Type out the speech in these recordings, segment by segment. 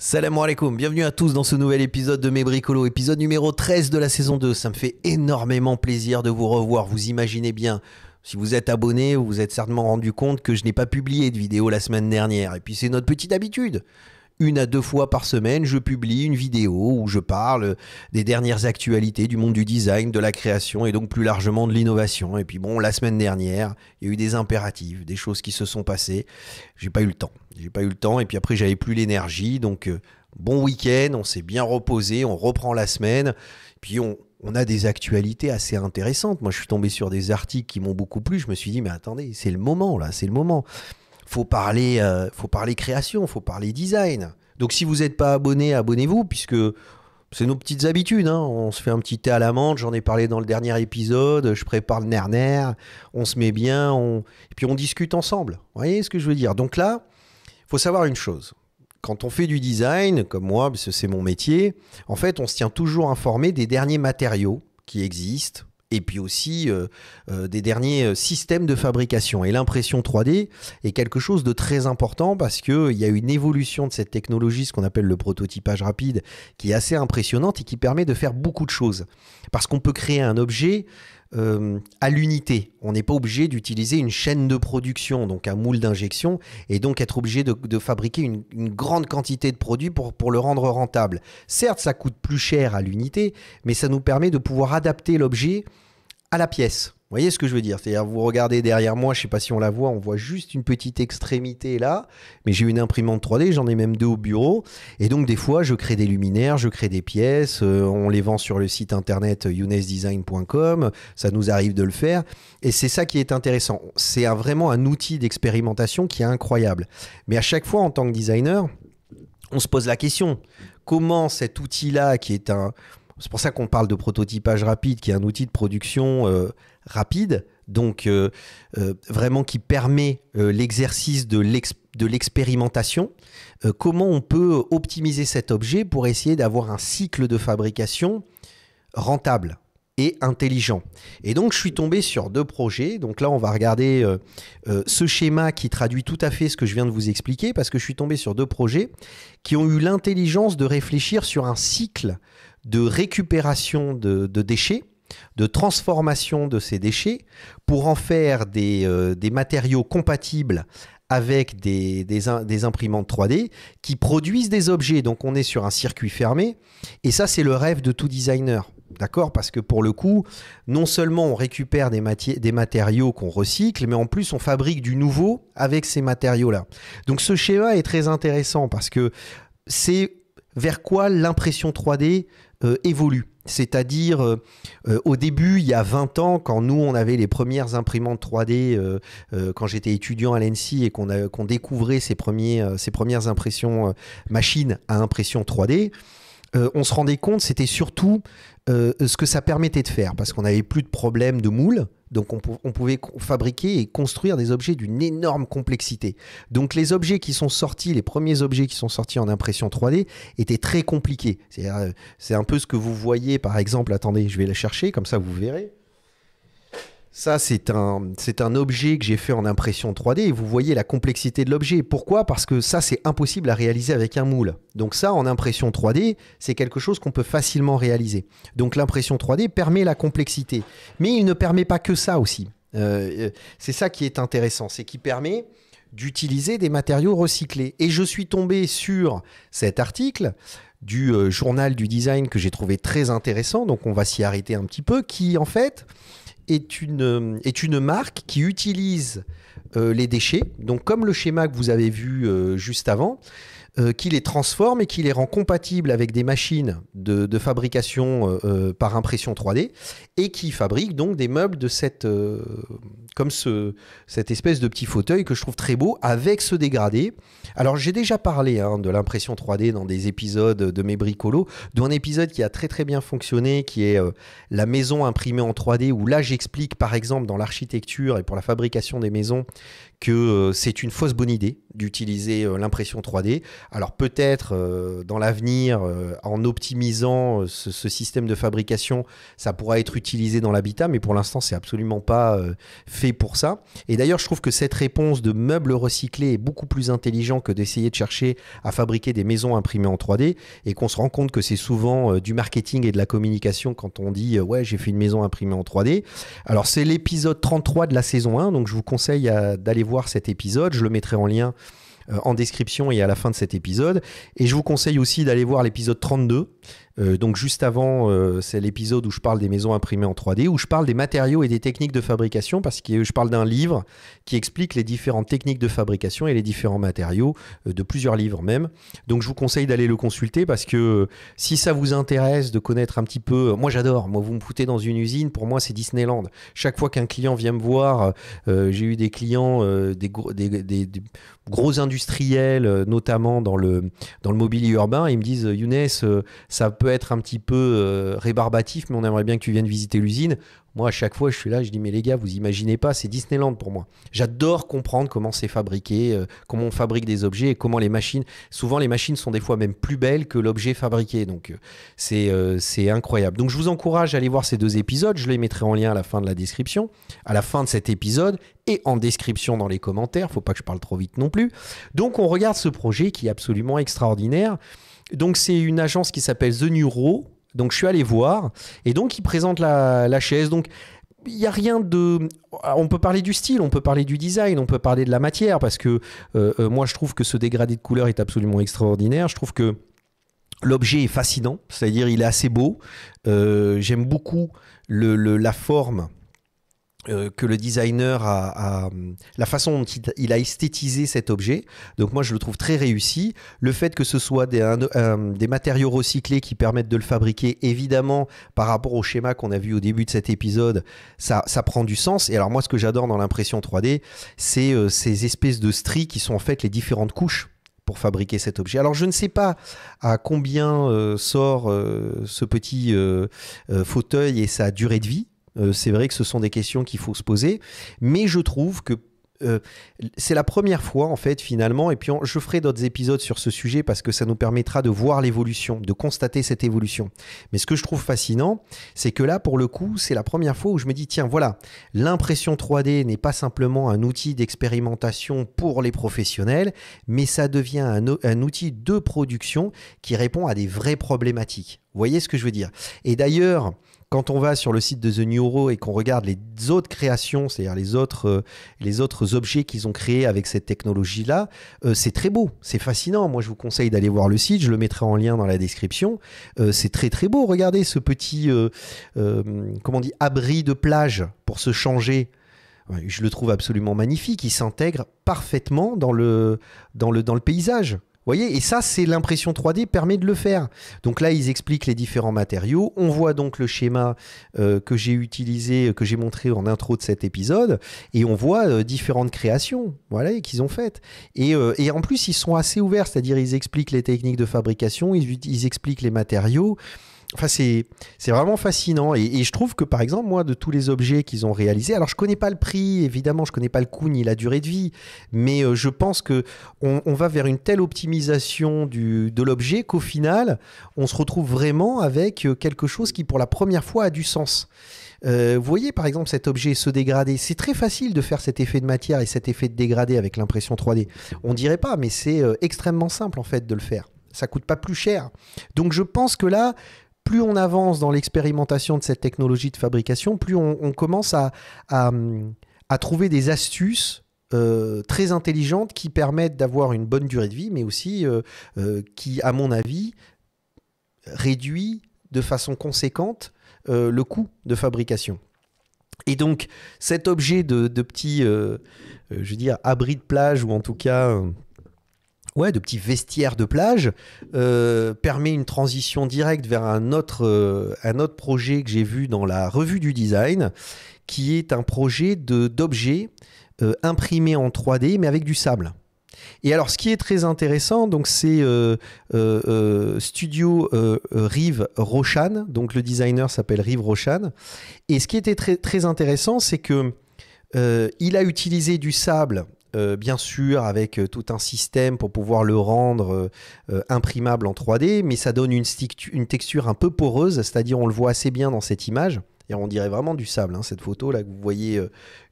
Salam alaikum, bienvenue à tous dans ce nouvel épisode de Mes Bricolos, épisode numéro 13 de la saison 2. Ça me fait énormément plaisir de vous revoir, vous imaginez bien. Si vous êtes abonné, vous vous êtes certainement rendu compte que je n'ai pas publié de vidéo la semaine dernière. Et puis c'est notre petite habitude. 1 à 2 fois par semaine, je publie une vidéo où je parle des dernières actualités du monde du design, de la création et donc plus largement de l'innovation. Et puis bon, la semaine dernière, il y a eu des impératifs, des choses qui se sont passées. J'ai pas eu le temps. Et puis après, j'avais plus l'énergie. Donc bon week-end, on s'est bien reposé, on reprend la semaine. Puis on a des actualités assez intéressantes. Moi, je suis tombé sur des articles qui m'ont beaucoup plu. Je me suis dit, mais attendez, c'est le moment là, c'est le moment. Faut parler création, faut parler design. Donc si vous n'êtes pas abonné, abonnez-vous, puisque c'est nos petites habitudes. Hein. On se fait un petit thé à la menthe, j'en ai parlé dans le dernier épisode, je prépare le nerner, on se met bien, et puis on discute ensemble. Vous voyez ce que je veux dire? Donc là, il faut savoir une chose. Quand on fait du design, comme moi, parce que c'est mon métier, en fait, on se tient toujours informé des derniers matériaux qui existent, et puis aussi des derniers systèmes de fabrication. Et l'impression 3D est quelque chose de très important parce qu'il y a une évolution de cette technologie, ce qu'on appelle le prototypage rapide, qui est assez impressionnante et qui permet de faire beaucoup de choses. Parce qu'on peut créer un objet à l'unité. On n'est pas obligé d'utiliser une chaîne de production, donc un moule d'injection, et donc être obligé de fabriquer une grande quantité de produits pour le rendre rentable. Certes, ça coûte plus cher à l'unité, mais ça nous permet de pouvoir adapter l'objet à la pièce. Vous voyez ce que je veux dire? C'est-à-dire, vous regardez derrière moi, je ne sais pas si on la voit, on voit juste une petite extrémité là, mais j'ai une imprimante 3D, j'en ai même 2 au bureau, et donc des fois, je crée des luminaires, je crée des pièces, on les vend sur le site internet younesdesign.com, ça nous arrive de le faire, et c'est ça qui est intéressant. C'est vraiment un outil d'expérimentation qui est incroyable. Mais à chaque fois, en tant que designer, on se pose la question, comment cet outil-là, qui est c'est pour ça qu'on parle de prototypage rapide, qui est un outil de production rapide, donc vraiment qui permet l'exercice de l'expérimentation. Comment on peut optimiser cet objet pour essayer d'avoir un cycle de fabrication rentable et intelligent. Et donc, je suis tombé sur 2 projets. Donc là, on va regarder ce schéma qui traduit tout à fait ce que je viens de vous expliquer, parce que je suis tombé sur 2 projets qui ont eu l'intelligence de réfléchir sur un cycle de récupération de déchets, de transformation de ces déchets pour en faire des matériaux compatibles avec des imprimantes 3D qui produisent des objets. Donc on est sur un circuit fermé et ça c'est le rêve de tout designer. D'accord? Parce que pour le coup, non seulement on récupère des matériaux qu'on recycle, mais en plus on fabrique du nouveau avec ces matériaux-là. Donc ce schéma est très intéressant parce que c'est vers quoi l'impression 3D évolue. C'est-à-dire, au début, il y a 20 ans, quand nous, on avait les premières imprimantes 3D, quand j'étais étudiant à l'ENSI et qu'on découvrait ces premières impressions machines à impression 3D, on se rendait compte, c'était surtout ce que ça permettait de faire, parce qu'on n'avait plus de problème de moule, donc on pouvait fabriquer et construire des objets d'une énorme complexité. Donc les objets qui sont sortis, les premiers objets qui sont sortis en impression 3D étaient très compliqués. C'est un peu ce que vous voyez, par exemple, attendez, je vais la chercher, comme ça vous verrez. Ça, c'est un objet que j'ai fait en impression 3D et vous voyez la complexité de l'objet. Pourquoi? Parce que ça, c'est impossible à réaliser avec un moule. Donc ça, en impression 3D, c'est quelque chose qu'on peut facilement réaliser. Donc l'impression 3D permet la complexité. Mais il ne permet pas que ça aussi. C'est ça qui est intéressant, c'est qu'il permet d'utiliser des matériaux recyclés. Et je suis tombé sur cet article du journal du design que j'ai trouvé très intéressant, donc on va s'y arrêter un petit peu, qui en fait est une marque qui utilise les déchets, donc comme le schéma que vous avez vu juste avant, qui les transforme et qui les rend compatibles avec des machines de fabrication par impression 3D et qui fabrique donc des meubles de cette espèce de petit fauteuil que je trouve très beau avec ce dégradé. Alors j'ai déjà parlé de l'impression 3D dans des épisodes de Mes Bricolos, dont un épisode qui a très très bien fonctionné, qui est la maison imprimée en 3D, où là j'explique par exemple dans l'architecture et pour la fabrication des maisons que c'est une fausse bonne idée d'utiliser l'impression 3D. Alors peut-être dans l'avenir, en optimisant ce système de fabrication, ça pourra être utilisé dans l'habitat, mais pour l'instant, c'est absolument pas fait pour ça. Et d'ailleurs, je trouve que cette réponse de meubles recyclés est beaucoup plus intelligente que d'essayer de chercher à fabriquer des maisons imprimées en 3D, et qu'on se rend compte que c'est souvent du marketing et de la communication quand on dit ouais, j'ai fait une maison imprimée en 3D. Alors c'est l'épisode 33 de la saison 1, donc je vous conseille d'aller voir cet épisode, je le mettrai en lien en description et à la fin de cet épisode. Et je vous conseille aussi d'aller voir l'épisode 32. Donc juste avant, c'est l'épisode où je parle des maisons imprimées en 3D, où je parle des matériaux et des techniques de fabrication, parce que je parle d'un livre qui explique les différentes techniques de fabrication et les différents matériaux, de plusieurs livres même. Donc je vous conseille d'aller le consulter, parce que si ça vous intéresse de connaître un petit peu, moi j'adore, moi vous me foutez dans une usine, pour moi c'est Disneyland. Chaque fois qu'un client vient me voir, j'ai eu des clients, des gros industriels, notamment dans le mobilier urbain, ils me disent Younes, ça peut être un petit peu rébarbatif, mais on aimerait bien que tu viennes visiter l'usine. Moi, à chaque fois, je suis là, je dis, mais les gars, vous imaginez pas, c'est Disneyland pour moi. J'adore comprendre comment c'est fabriqué, comment on fabrique des objets et comment les machines... Souvent, les machines sont des fois même plus belles que l'objet fabriqué. Donc, c'est incroyable. Donc, je vous encourage à aller voir ces 2 épisodes. Je les mettrai en lien à la fin de la description, à la fin de cet épisode et en description dans les commentaires. Faut pas que je parle trop vite non plus. Donc, on regarde ce projet qui est absolument extraordinaire. Donc, c'est une agence qui s'appelle The New Row. Donc, je suis allé voir. Et donc, ils présentent la chaise. Donc, il n'y a rien de... On peut parler du style, on peut parler du design, on peut parler de la matière, parce que moi, je trouve que ce dégradé de couleur est absolument extraordinaire. Je trouve que l'objet est fascinant, c'est-à-dire il est assez beau. J'aime beaucoup la forme que le designer la façon dont il a esthétisé cet objet. Donc moi je le trouve très réussi. Le fait que ce soit des matériaux recyclés qui permettent de le fabriquer, évidemment par rapport au schéma qu'on a vu au début de cet épisode, ça prend du sens. Et alors moi ce que j'adore dans l'impression 3D, c'est ces espèces de stries qui sont en fait les différentes couches pour fabriquer cet objet. Alors je ne sais pas à combien sort ce petit fauteuil et sa durée de vie. C'est vrai que ce sont des questions qu'il faut se poser, mais je trouve que c'est la première fois en fait finalement, et puis je ferai d'autres épisodes sur ce sujet parce que ça nous permettra de voir l'évolution, de constater cette évolution. Mais ce que je trouve fascinant, c'est que là pour le coup, c'est la première fois où je me dis tiens voilà, l'impression 3D n'est pas simplement un outil d'expérimentation pour les professionnels, mais ça devient un outil de production qui répond à des vraies problématiques. Vous voyez ce que je veux dire? Et d'ailleurs, quand on va sur le site de The New Row et qu'on regarde les autres créations, c'est-à-dire les autres objets qu'ils ont créés avec cette technologie-là, c'est très beau, c'est fascinant. Moi, je vous conseille d'aller voir le site, je le mettrai en lien dans la description. C'est très très beau. Regardez ce petit comment on dit, abri de plage pour se changer. Je le trouve absolument magnifique. Il s'intègre parfaitement dans le paysage. Vous voyez, et ça, c'est l'impression 3D permet de le faire. Donc là, ils expliquent les différents matériaux. On voit donc le schéma que j'ai utilisé, que j'ai montré en intro de cet épisode, et on voit différentes créations, voilà, qu'ils ont faites. Et en plus, ils sont assez ouverts, c'est-à-dire ils expliquent les techniques de fabrication, ils expliquent les matériaux. Enfin, c'est vraiment fascinant et je trouve que par exemple moi de tous les objets qu'ils ont réalisés, alors je connais pas le prix évidemment, je connais pas le coût ni la durée de vie, mais je pense que on va vers une telle optimisation de l'objet qu'au final on se retrouve vraiment avec quelque chose qui pour la première fois a du sens. Vous voyez par exemple cet objet se dégrader, c'est très facile de faire cet effet de matière et cet effet de dégradé avec l'impression 3D. On dirait pas, mais c'est extrêmement simple en fait de le faire. Ça coûte pas plus cher. Donc je pense que là, plus on avance dans l'expérimentation de cette technologie de fabrication, plus on commence à trouver des astuces très intelligentes qui permettent d'avoir une bonne durée de vie, mais aussi qui, à mon avis, réduit de façon conséquente le coût de fabrication. Et donc, cet objet de petit, je veux dire, abri de plage, ou en tout cas... de petits vestiaires de plage, permet une transition directe vers un autre projet que j'ai vu dans la revue du design, qui est un projet d'objets imprimés en 3D, mais avec du sable. Et alors, ce qui est très intéressant, donc c'est Studio Rive Roshan, donc le designer s'appelle Rive Roshan, et ce qui était très, très intéressant, c'est que il a utilisé du sable bien sûr, avec tout un système pour pouvoir le rendre imprimable en 3D, mais ça donne une texture un peu poreuse, c'est-à-dire on le voit assez bien dans cette image. Et on dirait vraiment du sable, hein, cette photo là que vous voyez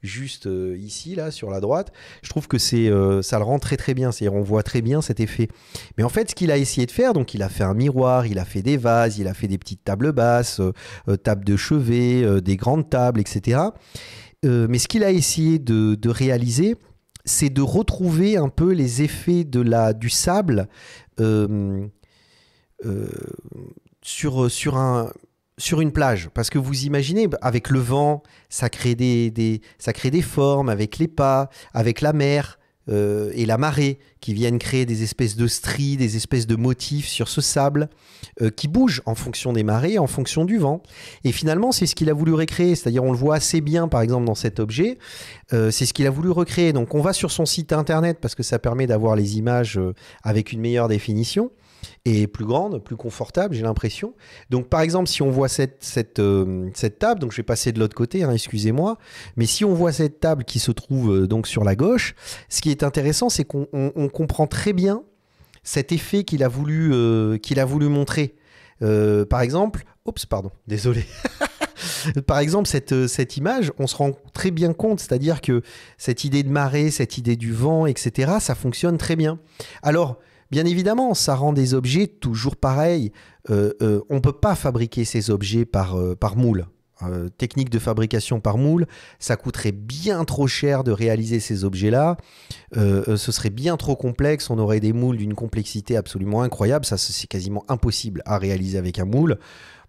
juste ici, là, sur la droite. Je trouve que ça le rend très très bien, c'est-à-dire on voit très bien cet effet. Mais en fait, ce qu'il a essayé de faire, donc il a fait un miroir, il a fait des vases, il a fait des petites tables basses, tables de chevet, des grandes tables, etc. Mais ce qu'il a essayé de réaliser, c'est de retrouver un peu les effets du sable sur une plage. Parce que vous imaginez, avec le vent, ça crée ça crée des formes, avec les pas, avec la mer et la marée, qui viennent créer des espèces de stries, des espèces de motifs sur ce sable qui bougent en fonction des marées, en fonction du vent. Et finalement, c'est ce qu'il a voulu recréer. C'est-à-dire, on le voit assez bien, par exemple, dans cet objet. C'est ce qu'il a voulu recréer. Donc, on va sur son site internet parce que ça permet d'avoir les images avec une meilleure définition et plus grande, plus confortable, j'ai l'impression. Donc, par exemple, si on voit cette table, donc je vais passer de l'autre côté, hein, excusez-moi, mais si on voit cette table qui se trouve donc sur la gauche, ce qui est intéressant, c'est qu'on comprend très bien cet effet qu'il a voulu montrer. Par exemple, oups, pardon, désolé. Par exemple, cette image, on se rend très bien compte, c'est-à-dire que cette idée de marée, cette idée du vent, etc., ça fonctionne très bien. Alors, bien évidemment, ça rend des objets toujours pareils. On ne peut pas fabriquer ces objets par moule. Technique de fabrication par moule, ça coûterait bien trop cher de réaliser ces objets-là. Ce serait bien trop complexe. On aurait des moules d'une complexité absolument incroyable. Ça, c'est quasiment impossible à réaliser avec un moule.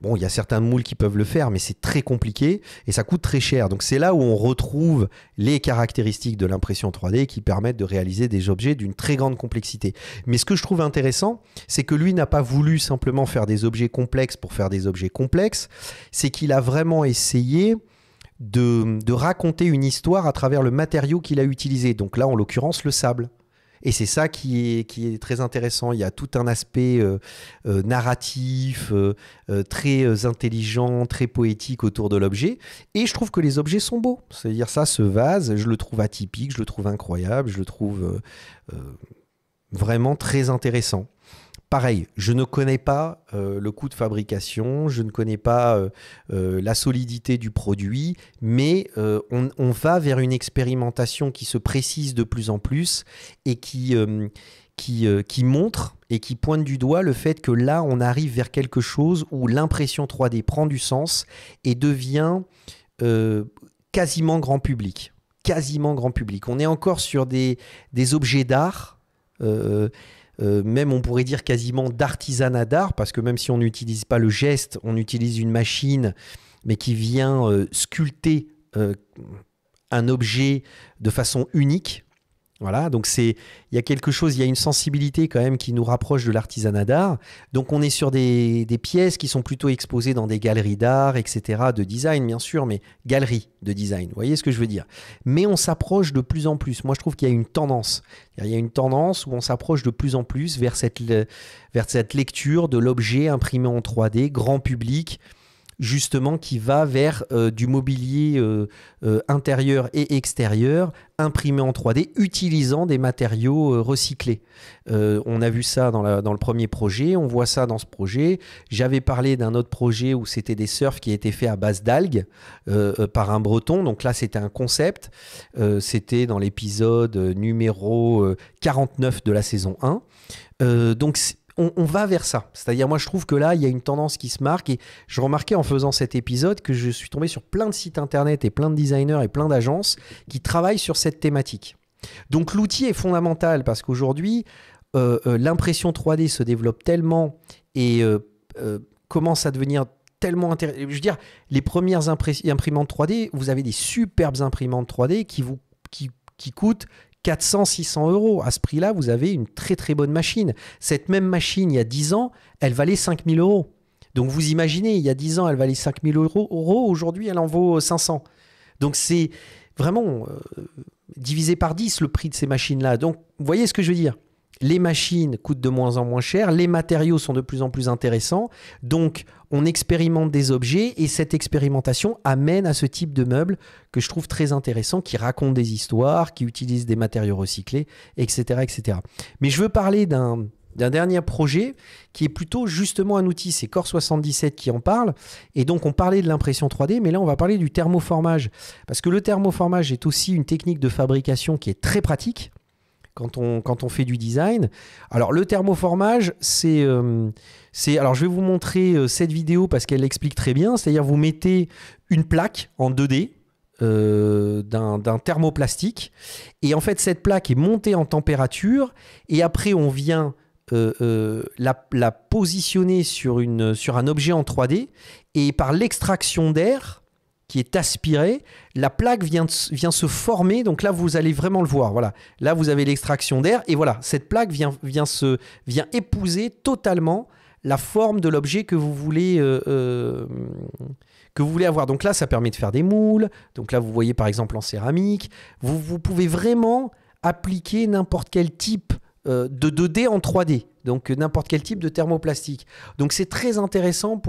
Bon, il y a certains moules qui peuvent le faire, mais c'est très compliqué et ça coûte très cher. Donc c'est là où on retrouve les caractéristiques de l'impression 3D qui permettent de réaliser des objets d'une très grande complexité. Mais ce que je trouve intéressant, c'est que lui n'a pas voulu simplement faire des objets complexes pour faire des objets complexes, c'est qu'il a vraiment essayé de raconter une histoire à travers le matériau qu'il a utilisé. Donc là, en l'occurrence, le sable. Et c'est ça qui est très intéressant. Il y a tout un aspect narratif, très intelligent, très poétique autour de l'objet. Et je trouve que les objets sont beaux. C'est-à-dire ça, ce vase, je le trouve atypique, je le trouve incroyable, je le trouve vraiment très intéressant. Pareil, je ne connais pas le coût de fabrication, je ne connais pas la solidité du produit, mais on va vers une expérimentation qui se précise de plus en plus et qui montre et qui pointe du doigt le fait que là, on arrive vers quelque chose où l'impression 3D prend du sens et devient quasiment grand public. Quasiment grand public. On est encore sur des objets d'art. Même on pourrait dire quasiment d'artisanat d'art, parce que même si on n'utilise pas le geste, on utilise une machine, mais qui vient sculpter un objet de façon unique. Voilà, donc il y a quelque chose, il y a une sensibilité quand même qui nous rapproche de l'artisanat d'art. Donc on est sur des pièces qui sont plutôt exposées dans des galeries d'art, etc., de design bien sûr, mais galeries de design, vous voyez ce que je veux dire. Mais on s'approche de plus en plus. Moi je trouve qu'il y a une tendance. Il y a une tendance où on s'approche de plus en plus vers cette lecture de l'objet imprimé en 3D, grand public, justement qui va vers du mobilier intérieur et extérieur imprimé en 3D utilisant des matériaux recyclés. On a vu ça dans le premier projet, on voit ça dans ce projet. J'avais parlé d'un autre projet où c'était des surfs qui étaient faits à base d'algues par un Breton. Donc là, c'était un concept. C'était dans l'épisode numéro 49 de la saison 1. Donc, on va vers ça. C'est-à-dire, moi, je trouve que là, il y a une tendance qui se marque. Et je remarquais en faisant cet épisode que je suis tombé sur plein de sites internet et plein de designers et plein d'agences qui travaillent sur cette thématique. Donc, l'outil est fondamental parce qu'aujourd'hui, l'impression 3D se développe tellement et commence à devenir tellement intéressant. Je veux dire, les premières imprimantes 3D, vous avez des superbes imprimantes 3D qui coûtent 400, 600 euros. À ce prix-là, vous avez une très très bonne machine. Cette même machine, il y a 10 ans, elle valait 5000 euros. Donc vous imaginez, il y a 10 ans, elle valait 5000 euros. Aujourd'hui, elle en vaut 500. Donc c'est vraiment divisé par 10 le prix de ces machines-là. Donc vous voyez ce que je veux dire. les machines coûtent de moins en moins cher, les matériaux sont de plus en plus intéressants, donc on expérimente des objets et cette expérimentation amène à ce type de meuble que je trouve très intéressant, qui raconte des histoires, qui utilise des matériaux recyclés, etc. etc. Mais je veux parler d'un dernier projet qui est plutôt justement un outil, c'est Core 77 qui en parle, et donc on parlait de l'impression 3D, mais là on va parler du thermoformage, parce que le thermoformage est aussi une technique de fabrication qui est très pratique quand on fait du design. Alors le thermoformage, alors je vais vous montrer cette vidéo parce qu'elle l'explique très bien, c'est-à-dire vous mettez une plaque en 2D, d'un thermoplastique, et en fait cette plaque est montée en température, et après on vient la positionner sur un objet en 3D, et par l'extraction d'air qui est aspiré, la plaque vient se former. Donc là, vous allez vraiment le voir. Voilà. Là, vous avez l'extraction d'air. Et voilà, cette plaque vient épouser totalement la forme de l'objet que vous voulez avoir. Donc là, ça permet de faire des moules. Donc là, vous voyez par exemple en céramique. Vous pouvez vraiment appliquer n'importe quel type de 2D en 3D. Donc n'importe quel type de thermoplastique. Donc c'est très intéressant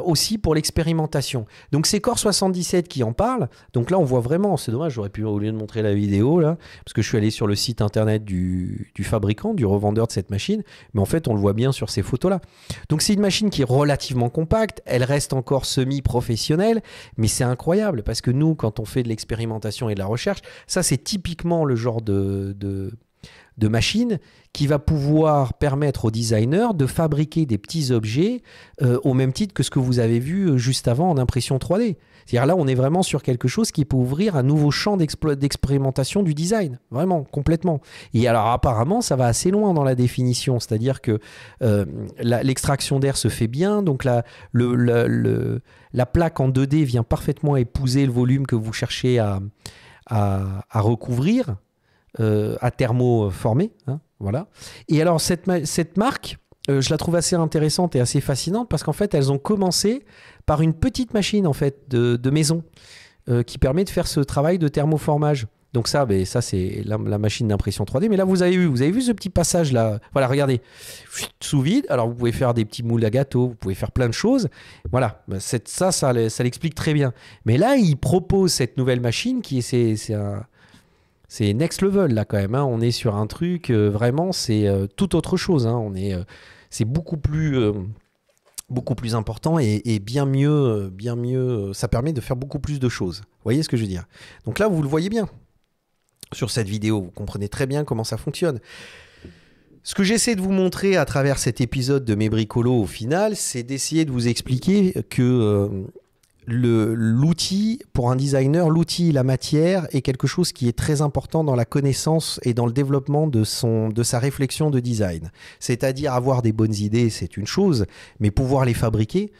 aussi pour l'expérimentation. Donc c'est Core 77 qui en parle. Donc là on voit vraiment, c'est dommage, j'aurais pu, au lieu de montrer la vidéo là, parce que je suis allé sur le site internet du fabricant, du revendeur de cette machine, mais en fait on le voit bien sur ces photos là. Donc c'est une machine qui est relativement compacte, elle reste encore semi-professionnelle, mais c'est incroyable parce que nous, quand on fait de l'expérimentation et de la recherche, ça c'est typiquement le genre de machine qui va pouvoir permettre aux designers de fabriquer des petits objets au même titre que ce que vous avez vu juste avant en impression 3D. C'est-à-dire là, on est vraiment sur quelque chose qui peut ouvrir un nouveau champ d'expérimentation du design, vraiment, complètement. Et alors apparemment, ça va assez loin dans la définition, c'est-à-dire que l'extraction d'air se fait bien, donc la plaque en 2D vient parfaitement épouser le volume que vous cherchez à recouvrir, à thermoformer, hein, voilà. Et alors cette marque, je la trouve assez intéressante et assez fascinante parce qu'en fait elles ont commencé par une petite machine en fait de maison qui permet de faire ce travail de thermoformage. Donc ça c'est la machine d'impression 3D. Mais là vous avez vu ce petit passage là. Voilà, regardez, sous vide. Alors vous pouvez faire des petits moules à gâteau, vous pouvez faire plein de choses. Voilà, ça l'explique très bien. Mais là il propose cette nouvelle machine qui est c'est next level là quand même, hein. On est sur un truc, vraiment, c'est tout autre chose, hein. C'est beaucoup plus important et bien mieux, ça permet de faire beaucoup plus de choses. Vous voyez ce que je veux dire? Donc là, vous le voyez bien sur cette vidéo, vous comprenez très bien comment ça fonctionne. Ce que j'essaie de vous montrer à travers cet épisode de Mes Bricolos au final, c'est d'essayer de vous expliquer que l'outil, pour un designer, l'outil, la matière est quelque chose qui est très important dans la connaissance et dans le développement de sa réflexion de design. C'est-à-dire avoir des bonnes idées, c'est une chose, mais pouvoir les fabriquer,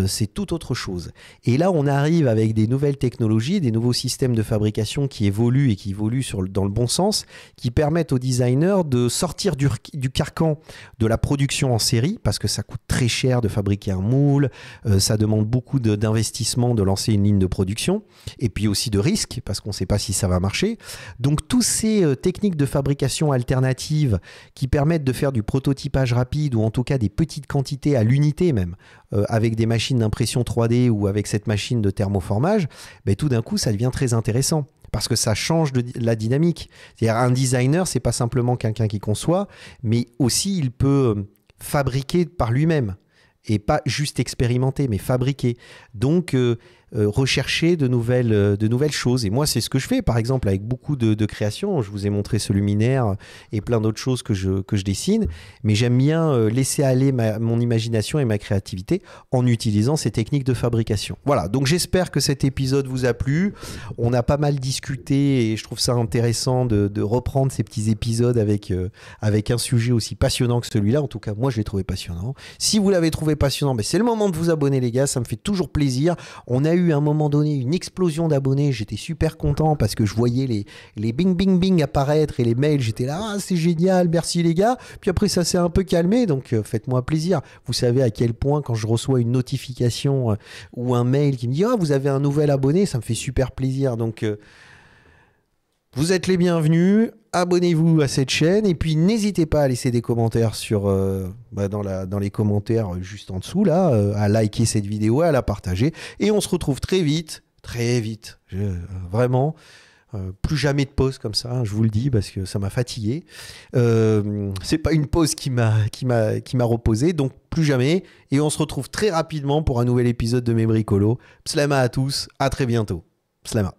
c'est tout autre chose. Et là, on arrive avec des nouvelles technologies, des nouveaux systèmes de fabrication qui évoluent et qui évoluent dans le bon sens, qui permettent aux designers de sortir du carcan de la production en série, parce que ça coûte très cher de fabriquer un moule, ça demande beaucoup d'investissement de lancer une ligne de production, et puis aussi de risques, parce qu'on ne sait pas si ça va marcher. Donc, tous ces techniques de fabrication alternatives qui permettent de faire du prototypage rapide, ou en tout cas des petites quantités à l'unité même, avec des machines d'impression 3D ou avec cette machine de thermoformage, ben, tout d'un coup, ça devient très intéressant. Parce que ça change la dynamique. C'est-à-dire un designer, c'est pas simplement quelqu'un qui conçoit, mais aussi il peut fabriquer par lui-même. Et pas juste expérimenter, mais fabriquer. Donc, rechercher de nouvelles choses. Et moi, c'est ce que je fais, par exemple, avec beaucoup de créations. Je vous ai montré ce luminaire et plein d'autres choses que je dessine. Mais j'aime bien laisser aller mon imagination et ma créativité en utilisant ces techniques de fabrication. Voilà, donc j'espère que cet épisode vous a plu. On a pas mal discuté et je trouve ça intéressant de reprendre ces petits épisodes avec un sujet aussi passionnant que celui-là. En tout cas, moi, je l'ai trouvé passionnant. Si vous l'avez trouvé passionnant, ben, c'est le moment de vous abonner, les gars. Ça me fait toujours plaisir. On a eu à un moment donné une explosion d'abonnés. J'étais super content parce que je voyais les bing bing bing apparaître et les mails. J'étais là, ah, c'est génial, merci les gars. Puis après, ça s'est un peu calmé. Donc, faites-moi plaisir. Vous savez à quel point, quand je reçois une notification ou un mail qui me dit, ah, vous avez un nouvel abonné, ça me fait super plaisir. Donc, Vous êtes les bienvenus, abonnez-vous à cette chaîne et puis n'hésitez pas à laisser des commentaires dans les commentaires juste en dessous, là, à liker cette vidéo, à la partager. Et on se retrouve très vite, vraiment. Plus jamais de pause comme ça, hein, je vous le dis, parce que ça m'a fatigué. C'est pas une pause qui m'a reposé, donc plus jamais. Et on se retrouve très rapidement pour un nouvel épisode de Mes Bricolos. Pslama à tous, à très bientôt. Pslama.